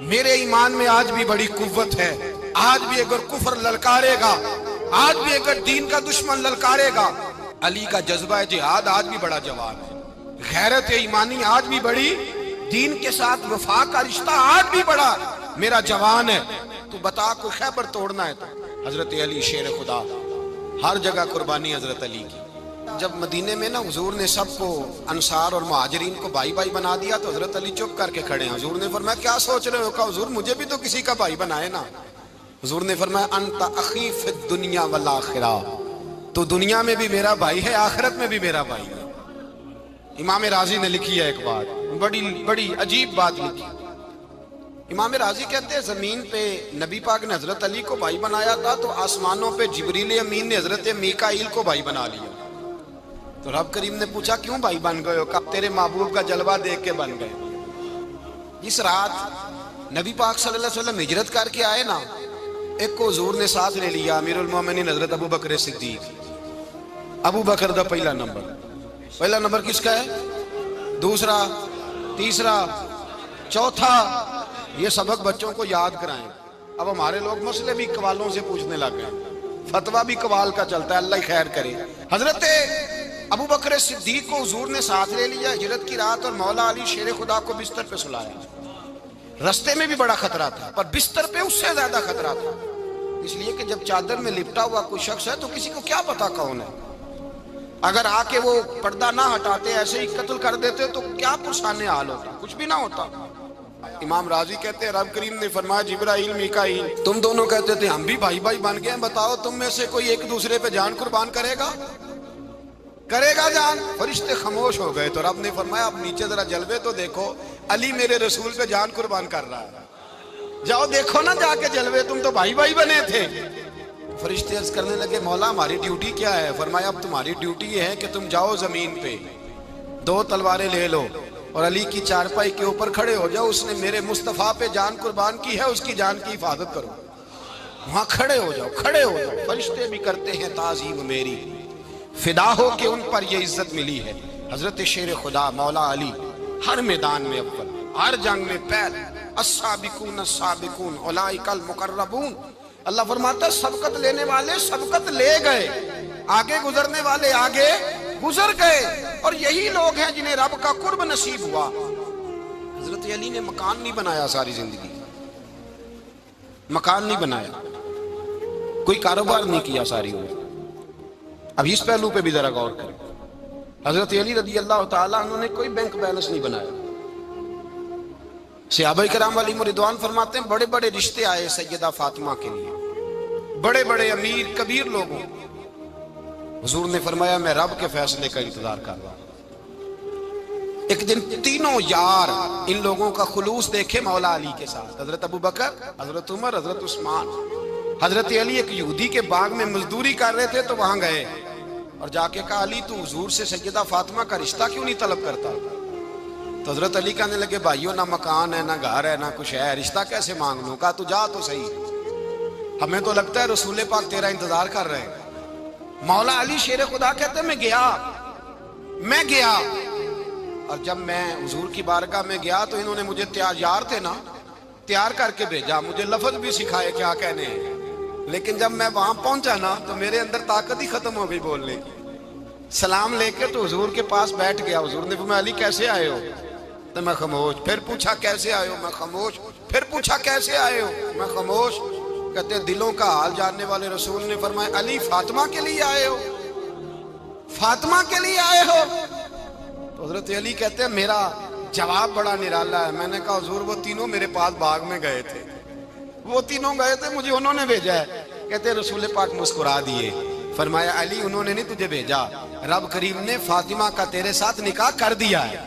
میرے ایمان میں آج بھی بڑی قوت ہے، آج بھی اگر کفر للکارے گا، آج بھی اگر دین کا دشمن للکارے گا، علی کا جذبہ جہاد آج بھی بڑا جوان ہے، غیرت ایمانی آج بھی بڑی، دین کے ساتھ وفا کا رشتہ آج بھی بڑا میرا جوان ہے۔ تو بتا کو خیبر توڑنا ہے تو حضرت علی شیر خدا، ہر جگہ قربانی حضرت علی کی۔ جب مدینے میں نا حضور نے سب کو انصار اور مہاجرین کو بھائی بھائی بنا دیا تو حضرت علی چپ کر کے کھڑے ہیں۔ حضور نے فرمایا کیا سوچ رہے ہو؟ کہا حضور مجھے بھی تو کسی کا بھائی بنائے نا۔ حضور نے فرمایا انت اخی فی الدنیا والآخرہ، تو دنیا میں بھی میرا بھائی ہے، آخرت میں بھی میرا بھائی ہے۔ امام راضی نے لکھی ہے ایک بات، بڑی عجیب بات لکھی۔ امام راضی کہتے ہیں زمین پہ نبی پاک نے حضرت علی کو بھائی بنایا تھا تو آسمانوں پہ جبریل امین نے حضرت میکائیل کو بھائی بنا لیا۔ تو رب کریم نے پوچھا کیوں بھائی بن گئے ہو؟ کہا تیرے محبوب کا جلوہ دیکھ کے بن گئے۔ اس رات نبی پاک صلی اللہ علیہ وسلم ہجرت کر کے آئے نا، ایک کو حضور نے ساتھ لے لیا، امیر المومنین حضرت ابو بکر صدیق۔ ابو بکر دا پہلا نمبر کس کا ہے؟ دوسرا، تیسرا، چوتھا۔ یہ سبق بچوں کو یاد کرائیں۔ اب ہمارے لوگ مسئلے بھی قوالوں سے پوچھنے لگ گئے، فتویٰ بھی قوال کا چلتا ہے، اللہ خیر کرے۔ حضرت ابو بکر صدیق کو حضور نے ساتھ لے لیا ہجرت کی رات، اور مولا علی شیر خدا کو بستر پہ سلایا۔ رستے میں بھی بڑا خطرہ تھا پر بستر پہ اس سے زیادہ خطرہ تھا، اس لیے کہ جب چادر میں لپٹا ہوا کوئی شخص ہے تو کسی کو کیا پتا کون ہے، اگر آ کے وہ پردہ نہ ہٹاتے ایسے ہی قتل کر دیتے تو کیا پرسانے حال ہوتا، کچھ بھی نہ ہوتا۔ امام راضی کہتے ہیں رب کریم نے فرمایا جبرائیل میکائیل تم دونوں کہتے تھے ہم بھی بھائی بھائی بن گئے ہیں، بتاؤ تم میں سے کوئی ایک دوسرے پہ جان قربان کرے گا؟ کرے گا جان؟ فرشتے خاموش ہو گئے تو رب نے فرمایا اب نیچے ذرا جلوے تو دیکھو، علی میرے رسول پہ جان قربان کر رہا ہے، جاؤ دیکھو نا جا کے جلوے، تم تو بھائی بھائی بنے تھے۔ فرشتے عرض کرنے لگے مولا ہماری ڈیوٹی کیا ہے؟ فرمایا اب تمہاری ڈیوٹی یہ ہے کہ تم جاؤ زمین پہ، 2 تلواریں لے لو اور علی کی چارپائی کے اوپر کھڑے ہو جاؤ، اس نے میرے مصطفیٰ پہ جان قربان کی ہے، اس کی جان کی حفاظت کرو۔ وہاں کھڑے ہو جاؤ، کھڑے ہو جاؤ۔ فرشتے بھی کرتے ہیں تعظیم میری، فدا ہو کہ ان پر یہ عزت ملی ہے۔ حضرت شیر خدا مولا علی ہر میدان میں اول، ہر جنگ میں پہل، السابقون السابقون اولئک المقربون۔ اللہ فرماتا ہے سبقت لینے والے سبقت لے گئے، آگے گزرنے والے آگے گزر گئے، اور یہی لوگ ہیں جنہیں رب کا قرب نصیب ہوا۔ حضرت علی نے مکان نہیں بنایا ساری زندگی، مکان نہیں بنایا، کوئی کاروبار نہیں کیا ساری عمر۔ اب اس پہلو پہ بھی ذرا غور کریں، حضرت علی رضی اللہ تعالیٰ عنہ نے کوئی بینک بیلنس نہیں بنایا۔ صحابہ کرام علیہم رضوان فرماتے ہیں بڑے بڑے رشتے آئے سیدہ فاطمہ کے لیے، بڑے بڑے امیر کبیر لوگوں، حضور نے فرمایا میں رب کے فیصلے کا انتظار کر رہا ہوں۔ ایک دن تینوں یار ان لوگوں کا خلوص دیکھے مولا علی کے ساتھ، حضرت ابو بکر، حضرت عمر، حضرت عثمان۔ حضرت علی ایک یہودی کے باغ میں مزدوری کر رہے تھے تو وہاں گئے اور جا کے کہا علی تو حضور سے سیدہ فاطمہ کا رشتہ کیوں نہیں طلب کرتا؟ تو حضرت علی کہنے لگے بھائیو نہ مکان ہے، نہ گھر ہے، نہ کچھ ہے، رشتہ کیسے مانگ لوں؟ کہا تو جا تو صحیح، ہمیں تو لگتا ہے رسول پاک تیرا انتظار کر رہے ہیں۔ مولا علی شیر خدا کہتے ہیں میں گیا اور جب میں حضور کی بارگاہ میں گیا تو انہوں نے مجھے یار تھے نا، تیار کر کے بھیجا، مجھے لفظ بھی سکھائے کیا کہنے ہیں، لیکن جب میں وہاں پہنچا نا تو میرے اندر طاقت ہی ختم ہو گئی بولنے کی۔ سلام لے کے تو حضور کے پاس بیٹھ گیا، حضور نے فرمایا علی کیسے آئے ہو؟ تو میں خاموش، پھر پوچھا کیسے آئے ہو؟ میں خاموش، پھر پوچھا کیسے آئے ہو؟ میں خاموش۔ کہتے دلوں کا حال جاننے والے رسول نے فرمایا علی فاطمہ کے لیے آئے ہو؟ فاطمہ کے لیے آئے ہو؟ تو حضرت علی کہتے ہیں میرا جواب بڑا نرالا ہے۔ میں نے کہا حضور وہ تینوں میرے پاس باغ میں گئے تھے، وہ تینوں گئے تھے، مجھے انہوں نے بھیجا ہے۔ کہتے ہیں رسول پاک مسکرا دیے، فرمایا علی انہوں نے نہیں تجھے بھیجا، رب کریم نے فاطمہ کا تیرے ساتھ نکاح کر دیا ہے،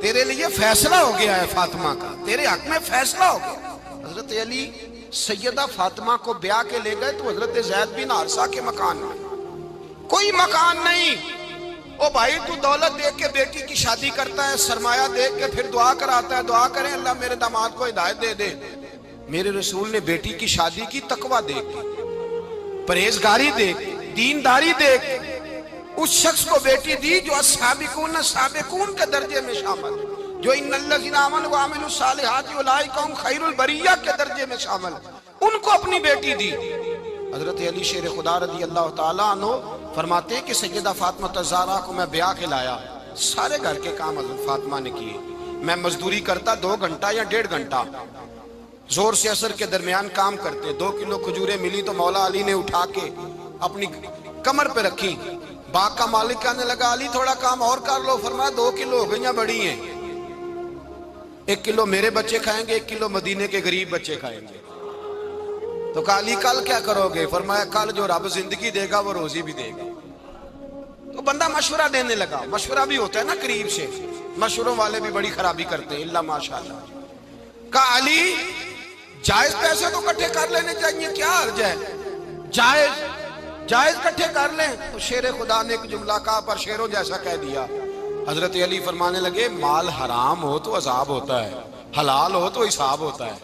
تیرے لیے فیصلہ ہو گیا ہے، فاطمہ کا تیرے حق میں فیصلہ ہو گیا۔ حضرت علی سیدہ فاطمہ کو بیاہ کے لے گئے تو حضرت زید بن حارثہ کے مکان میں، کوئی مکان نہیں۔ او بھائی تو دولت دیکھ کے بیٹی کی شادی کرتا ہے، سرمایہ دیکھ کے پھر دعا کراتا ہے، دعا کریں اللہ میرے داماد کو ہدایت دے دے۔ میرے رسول نے بیٹی کی شادی کی تقوی دیکھ کے، پرہیزگاری دیکھ کے، دینداری دیکھ کے، اس شخص کو بیٹی دی جو السابقون السابقون کے درجے میں شامل، جو ان الذین آمنوا وعملوا الصالحات اولئک هم خیر البریہ کے درجے میں شامل، ان کو اپنی بیٹی دی۔ حضرت علی شیر خدا رضی اللہ تعالیٰ عنہ فرماتے ہیں کہ سیدہ فاطمہ الزہرا کو میں بیاہ کے لایا، سارے گھر کے کام حضرت فاطمہ نے کیے، میں مزدوری کرتا 2 گھنٹہ یا 1.5 گھنٹہ، زور سے عصر کے درمیان کام کرتے، 2 کلو کھجوریں ملی تو مولا علی نے اٹھا کے اپنی کمر پہ رکھی۔ باغ کا مالک کہنے لگا علی تھوڑا کام اور کر لو، فرمایا 2 کلو ہو گئیں بڑی ہیں، 1 کلو میرے بچے کھائیں گے، 1 کلو مدینے کے غریب بچے کھائیں گے۔ تو کہا علی کل کیا کرو گے؟ فرمایا کل جو رب زندگی دے گا وہ روزی بھی دے گا۔ تو بندہ مشورہ دینے لگا، مشورہ بھی ہوتا ہے نا قریب سے، مشوروں والے بھی بڑی خرابی کرتے ہیں اللہ ماشاءاللہ۔ کہا علی جائز پیسے تو کٹھے کر لینے چاہیے، کیا حرج ہے، جائز کٹھے کر لیں۔ تو شیر خدا نے ایک جملہ کہا پر شیروں جیسا کہہ دیا۔ حضرت علی فرمانے لگے مال حرام ہو تو عذاب ہوتا ہے، حلال ہو تو حساب ہوتا ہے،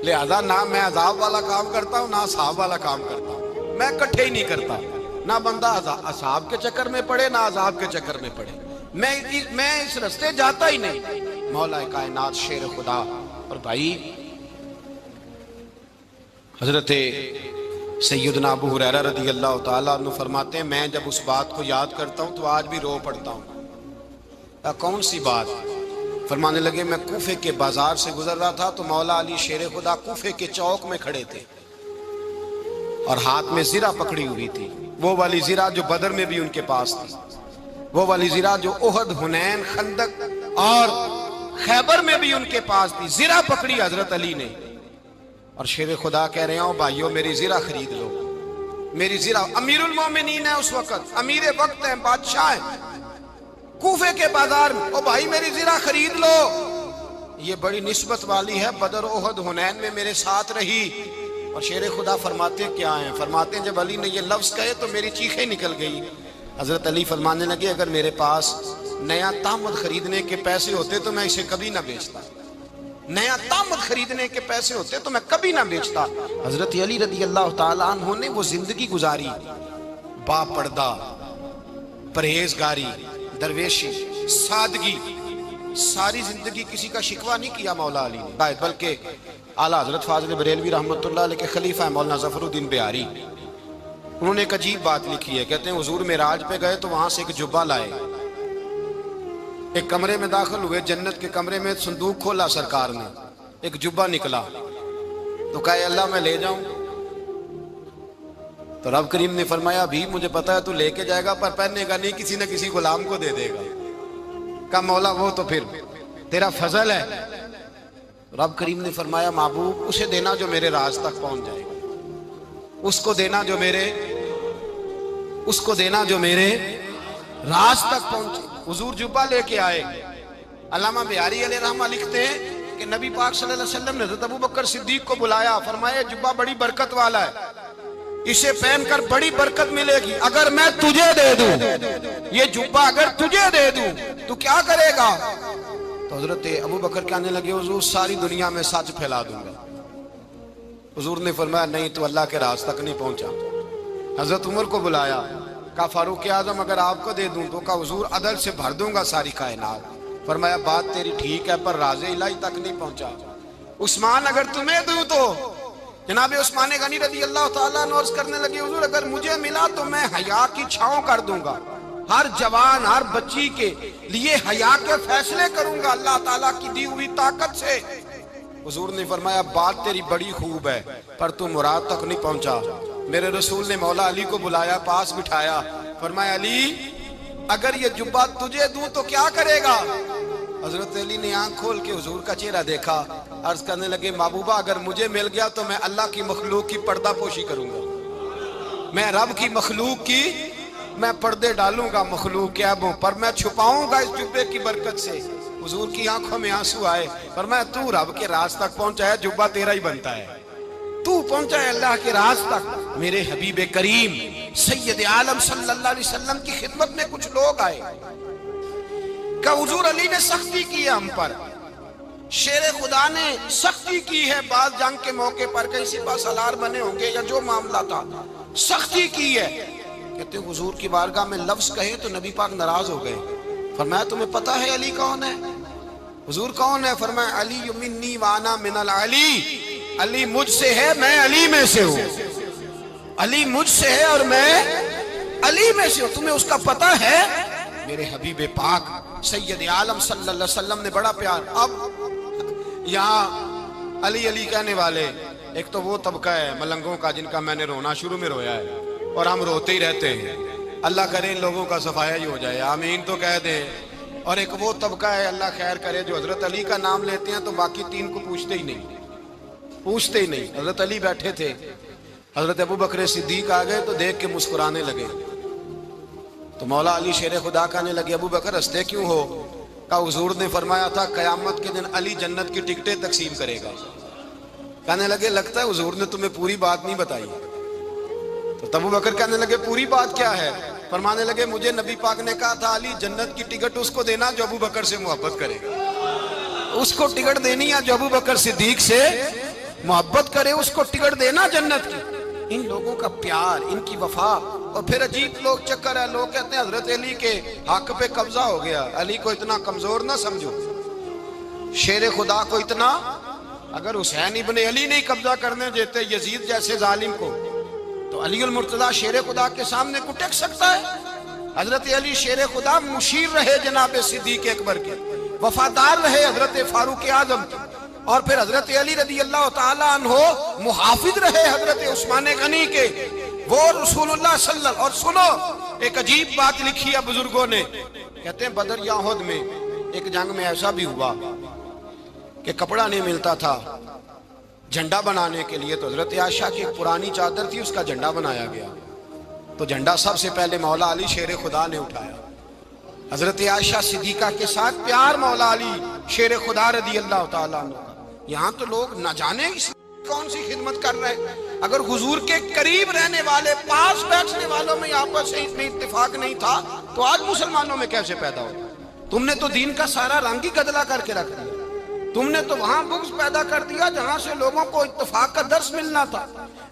لہذا نہ میں عذاب والا کام کرتا ہوں نہ حساب والا کام کرتا ہوں، میں کٹھے ہی نہیں کرتا، نہ بندہ حساب کے چکر میں پڑے نہ عذاب کے چکر میں پڑے، میں اس رستے جاتا ہی نہیں۔ مولا کائنات شیر خدا۔ اور بھائی حضرت سیدنا ابو ہریرہ رضی اللہ تعالیٰ عنہ فرماتے ہیں میں جب اس بات کو یاد کرتا ہوں تو آج بھی رو پڑتا ہوں۔ کون سی بات؟ فرمانے لگے میں کوفے کے بازار سے گزر رہا تھا تو مولا علی شیر خدا کوفے کے چوک میں کھڑے تھے اور ہاتھ میں زرہ پکڑی ہوئی تھی، وہ والی زرہ جو بدر میں بھی ان کے پاس تھی، وہ والی زرہ جو احد، حنین، خندق اور خیبر میں بھی ان کے پاس تھی، زرہ پکڑی حضرت علی نے اور شیر خدا کہہ رہے ہوں بھائیو میری زرہ خرید لو۔ میری زرہ امیر المومنین ہے اس وقت، امیر وقت ہے، بادشاہ ہے، کوفے کے بازار میں، او بھائی میری زرہ خرید لو. یہ بڑی نسبت والی ہے، بدر احد حنین میں میرے ساتھ رہی. اور شیر خدا فرماتے کیا ہیں؟ فرماتے ہیں جب علی نے یہ لفظ کہے تو میری چیخیں نکل گئی. حضرت علی فرمانے لگے اگر میرے پاس نیا تامد خریدنے کے پیسے ہوتے تو میں اسے کبھی نہ بیچتا، نیا تامد خریدنے کے پیسے ہوتے تو میں کبھی نہ بیچتا. حضرت علی رضی اللہ تعالیٰ عنہ نے وہ زندگی گزاری، با پردہ، پرہیزگاری، درویشی، سادگی، ساری زندگی کسی کا شکوہ نہیں کیا مولا علی نے، بلکہ اعلیٰ حضرت فاضل بریلوی رحمۃ اللہ علیہ کے خلیفہ مولانا ظفر الدین بہاری، انہوں نے ایک عجیب بات لکھی ہے. کہتے ہیں حضور معراج پہ گئے تو وہاں سے ایک جبہ لائے، ایک کمرے میں داخل ہوئے، جنت کے کمرے میں صندوق کھولا سرکار نے، ایک جبہ نکلا تو کہا اللہ میں لے جاؤں؟ تو رب کریم نے فرمایا بھی مجھے پتا ہے تو لے کے جائے گا پر پہننے گا نہیں، کسی نہ کسی غلام کو دے دے گا. کہا مولا وہ تو پھر تیرا فضل ہے. رب کریم نے فرمایا محبوب اسے دینا جو میرے راز تک پہنچ جائے گا، اس کو دینا جو میرے راز تک پہنچے. حضور جبہ لے کے آئے. علامہ بہاری علیہ رحمہ لکھتے ہیں کہ نبی پاک صلی اللہ علیہ وسلم نے حضرت ابوبکر صدیق کو بلایا، فرمایا جبہ بڑی برکت والا ہے، اسے پہن کر بڑی برکت ملے گی، اگر میں تجھے دے دوں، یہ جبہ اگر تجھے دے دوں تو کیا کرے گا؟ تو حضرت ابوبکر کہنے لگے حضور ساری دنیا میں سچ پھیلا دوں گا. حضور نے فرمایا نہیں تو اللہ کے راز تک نہیں پہنچا. حضرت عمر کو بلایا، کہا فاروق اعظم اگر آپ کو دے دوں تو کہا حضور عدل سے بھر دوں گا ساری کائنات. فرمایا بات تیری ٹھیک ہے پر راز الہی تک نہیں پہنچا. عثمان اگر تمہیں دوں تو جناب عثمان غنی رضی اللہ تعالیٰ عنہ عرض کرنے لگے حضور اگر مجھے ملا تو میں حیا کی چھاؤں کر دوں گا، ہر جوان ہر بچی کے لیے حیا کے فیصلے کروں گا اللہ تعالیٰ کی دی ہوئی طاقت سے. حضور نے فرمایا بات تیری بڑی خوب ہے پر تو مراد تک نہیں پہنچا. میرے رسول نے مولا علی کو بلایا، پاس بٹھایا، فرمایا علی اگر یہ جبہ تجھے دوں تو کیا کرے گا؟ حضرت علی نے آنکھ کھول کے حضور کا چہرہ دیکھا، عرض کرنے لگے محبوبہ اگر مجھے مل گیا تو میں اللہ کی مخلوق کی پردہ پوشی کروں گا، میں رب کی مخلوق کی میں پردے ڈالوں گا مخلوق کے عیبوں پر، میں چھپاؤں گا اس جبے کی برکت سے. حضور کی آنکھوں میں آنسو آئے، فرمایا تو رب کے راز تک پہنچا ہے، جبہ تیرا ہی بنتا ہے، تو پہنچا ہے اللہ کے راز تک. میرے حبیب کریم سید عالم صلی اللہ علیہ وسلم کی خدمت میں کچھ لوگ آئے کہ حضور علی نے سختی کی ہے ہم پر، شیر خدا نے سختی کی ہے، بعض جنگ کے موقع پر کہیں سپاہ سالار بنے ہوں گے یا جو معاملہ تھا سختی کی ہے. کہتے ہیں حضور کی بارگاہ میں لفظ کہے تو نبی پاک ناراض ہو گئے. فرمایا تمہیں پتہ ہے علی کون ہے؟ حضور کون ہے؟ فرمایا علی منی وانا من العلی، علی مجھ سے ہے میں علی میں سے ہوں، علی مجھ سے ہے اور میں علی میں سے ہوں. تمہیں اس کا پتہ ہے؟ میرے حبیب پاک سید عالم صلی اللہ علیہ وسلم نے بڑا پیار. اب یہاں علی علی کہنے والے ایک تو وہ طبقہ ہے ملنگوں کا جن کا میں نے رونا شروع میں رویا ہے اور ہم روتے ہی رہتے ہیں، اللہ کرے ان لوگوں کا صفایا ہی ہو جائے، آمین تو کہہ دیں. اور ایک وہ طبقہ ہے اللہ خیر کرے جو حضرت علی کا نام لیتے ہیں تو باقی تین کو پوچھتے ہی نہیں. حضرت علی بیٹھے تھے، حضرت ابوبکر صدیق آ گئے تو دیکھ کے مسکرانے لگے. تو مولا علی شیر خدا کہنے لگے ابوبکر ہنستے کیوں ہو؟ کہا حضور نے فرمایا تھا قیامت کے دن علی جنت کی ٹکٹیں تقسیم کرے گا. کہنے لگے لگتا ہے حضور نے تمہیں پوری بات نہیں بتائی. تو ابوبکر کہنے لگے پوری بات کیا ہے؟ فرمانے لگے مجھے نبی پاک نے کہا تھا علی جنت کی ٹکٹ اس کو دینا جو ابوبکر سے محبت کرے گا، اس کو ٹکٹ دینی ہے جو ابوبکر صدیق سے محبت کرے، اس کو ٹکٹ دینا جنت کی. ان لوگوں کا پیار، ان کی وفا. اور پھر عجیب لوگ چکر ہے، لوگ کہتے ہیں حضرت علی کے حق پہ قبضہ ہو گیا. علی کو اتنا کمزور نہ سمجھو، شیر خدا کو اتنا، اگر حسین ابن علی نہیں قبضہ کرنے دیتے یزید جیسے ظالم کو تو علی المرتضیٰ شیر خدا کے سامنے کو ٹک سکتا ہے؟ حضرت علی شیر خدا مشیر رہے جناب صدیق اکبر کے، وفادار رہے حضرت فاروق اعظم کے، اور پھر حضرت علی رضی اللہ تعالیٰ عنہ محافظ رہے حضرت عثمان غنی کے، وہ رسول اللہ صلی اللہ علیہ وسلم. اور سنو ایک عجیب بات لکھی ہے بزرگوں نے، کہتے ہیں بدر یا احد میں ایک جنگ میں ایسا بھی ہوا کہ کپڑا نہیں ملتا تھا، جھنڈا بنانے کے لیے تو حضرت عائشہ کی ایک پرانی چادر تھی، اس کا جھنڈا بنایا گیا. تو جھنڈا سب سے پہلے مولا علی شیر خدا نے اٹھایا. حضرت عائشہ صدیقہ کے ساتھ پیار مولا علی شیر خدا رضی اللہ تعالیٰ عنہ. یہاں تو لوگ نہ جانے کون سی خدمت کر رہے ہیں. اگر حضور کے قریب رہنے والے، پاس بیٹھنے والوں میں آپس سے اتنے اتفاق نہیں تھا تو آج مسلمانوں میں کیسے پیدا ہو؟ تم نے تو دین کا سارا رنگ ہی گدلا کر کے رکھ دیا. تم نے تو وہاں بغض پیدا کر دیا جہاں سے لوگوں کو اتفاق کا درس ملنا تھا،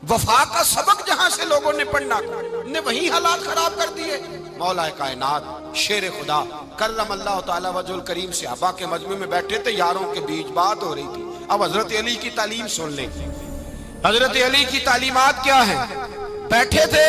وفا کا سبق جہاں سے لوگوں نے پڑھنا تھا، نے وہی حالات خراب کر دیے. مولا کائنات شیر خدا کرم اللہ تعالیٰ وجہ الکریم صحابہ کے مجمع میں بیٹھے تھے، یاروں کے بیچ بات ہو رہی تھی. اب حضرت علی کی تعلیم سن لیں. حضرت علی کی تعلیمات کیا ہیں؟ بیٹھے تھے